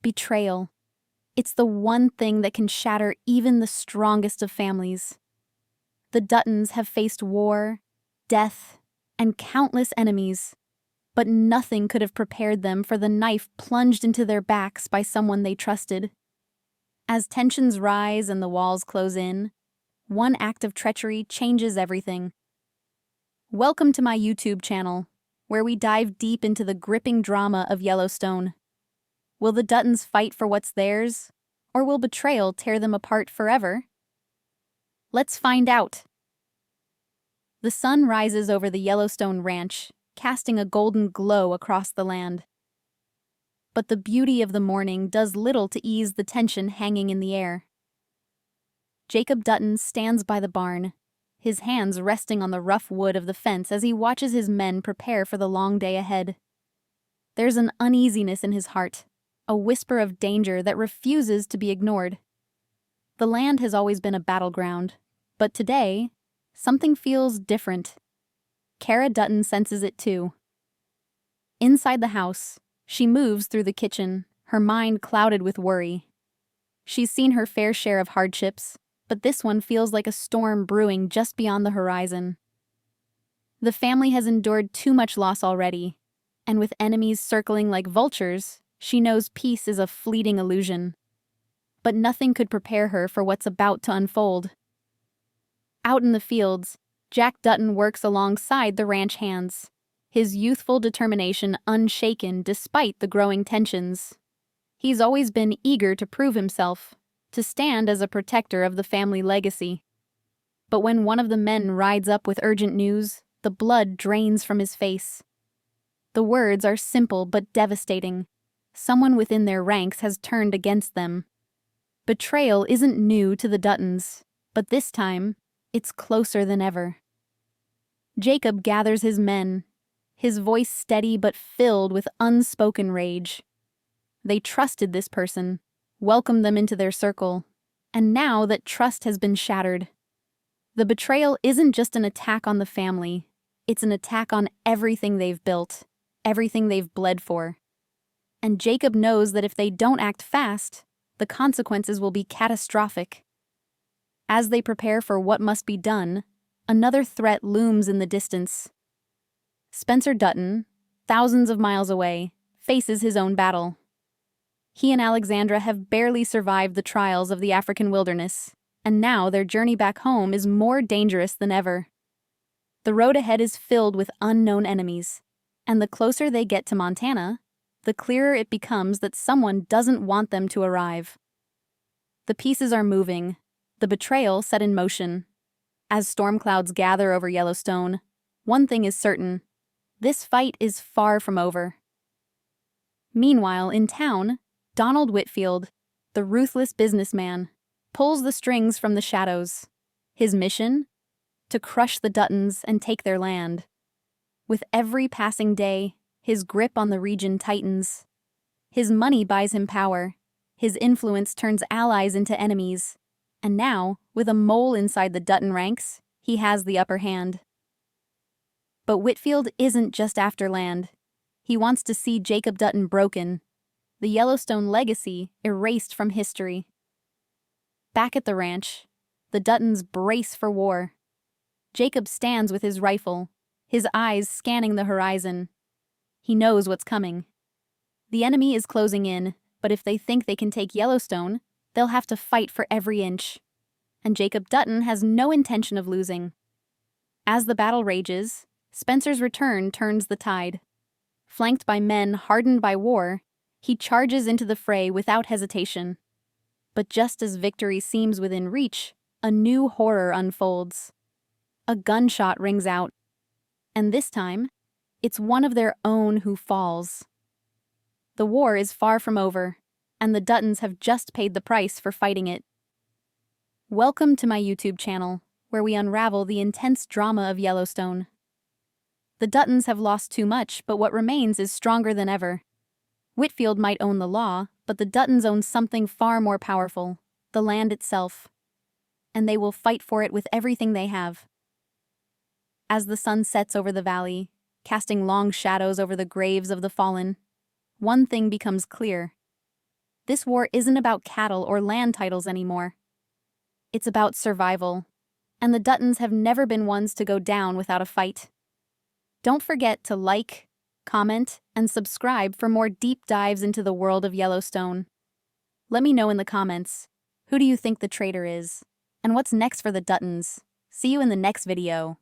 Betrayal. It's the one thing that can shatter even the strongest of families. The Duttons have faced war, death, and countless enemies, but nothing could have prepared them for the knife plunged into their backs by someone they trusted. As tensions rise and the walls close in, one act of treachery changes everything. Welcome to my YouTube channel, where we dive deep into the gripping drama of Yellowstone. Will the Duttons fight for what's theirs, or will betrayal tear them apart forever? Let's find out. The sun rises over the Yellowstone Ranch, casting a golden glow across the land. But the beauty of the morning does little to ease the tension hanging in the air. Jacob Dutton stands by the barn, his hands resting on the rough wood of the fence as he watches his men prepare for the long day ahead. There's an uneasiness in his heart, a whisper of danger that refuses to be ignored. The land has always been a battleground, but today, something feels different. Kara Dutton senses it too. Inside the house, she moves through the kitchen, her mind clouded with worry. She's seen her fair share of hardships, but this one feels like a storm brewing just beyond the horizon. The family has endured too much loss already, and with enemies circling like vultures, she knows peace is a fleeting illusion. But nothing could prepare her for what's about to unfold. Out in the fields, Jack Dutton works alongside the ranch hands, his youthful determination unshaken despite the growing tensions. He's always been eager to prove himself, to stand as a protector of the family legacy. But when one of the men rides up with urgent news, the blood drains from his face. The words are simple but devastating. Someone within their ranks has turned against them. Betrayal isn't new to the Duttons, but this time, it's closer than ever. Jacob gathers his men, his voice steady but filled with unspoken rage. They trusted this person, welcomed them into their circle, and now that trust has been shattered, the betrayal isn't just an attack on the family, it's an attack on everything they've built, everything they've bled for. And Jacob knows that if they don't act fast, the consequences will be catastrophic. As they prepare for what must be done, another threat looms in the distance. Spencer Dutton, thousands of miles away, faces his own battle. He and Alexandra have barely survived the trials of the African wilderness, and now their journey back home is more dangerous than ever. The road ahead is filled with unknown enemies, and the closer they get to Montana, the clearer it becomes that someone doesn't want them to arrive. The pieces are moving, the betrayal set in motion. As storm clouds gather over Yellowstone, one thing is certain: this fight is far from over. Meanwhile, in town, Donald Whitfield, the ruthless businessman, pulls the strings from the shadows. His mission? To crush the Duttons and take their land. With every passing day, his grip on the region tightens. His money buys him power. His influence turns allies into enemies. And now, with a mole inside the Dutton ranks, he has the upper hand. But Whitfield isn't just after land. He wants to see Jacob Dutton broken, the Yellowstone legacy erased from history. Back at the ranch, the Duttons brace for war. Jacob stands with his rifle, his eyes scanning the horizon. He knows what's coming. The enemy is closing in, but if they think they can take Yellowstone, they'll have to fight for every inch. And Jacob Dutton has no intention of losing. As the battle rages, Spencer's return turns the tide. Flanked by men hardened by war, he charges into the fray without hesitation. But just as victory seems within reach, a new horror unfolds. A gunshot rings out. And this time, it's one of their own who falls. The war is far from over, and the Duttons have just paid the price for fighting it. Welcome to my YouTube channel, where we unravel the intense drama of Yellowstone. The Duttons have lost too much, but what remains is stronger than ever. Whitfield might own the law, but the Duttons own something far more powerful, the land itself. And they will fight for it with everything they have. As the sun sets over the valley, casting long shadows over the graves of the fallen, one thing becomes clear. This war isn't about cattle or land titles anymore. It's about survival, and the Duttons have never been ones to go down without a fight. Don't forget to like, comment, and subscribe for more deep dives into the world of Yellowstone. Let me know in the comments, who do you think the traitor is? And what's next for the Duttons? See you in the next video.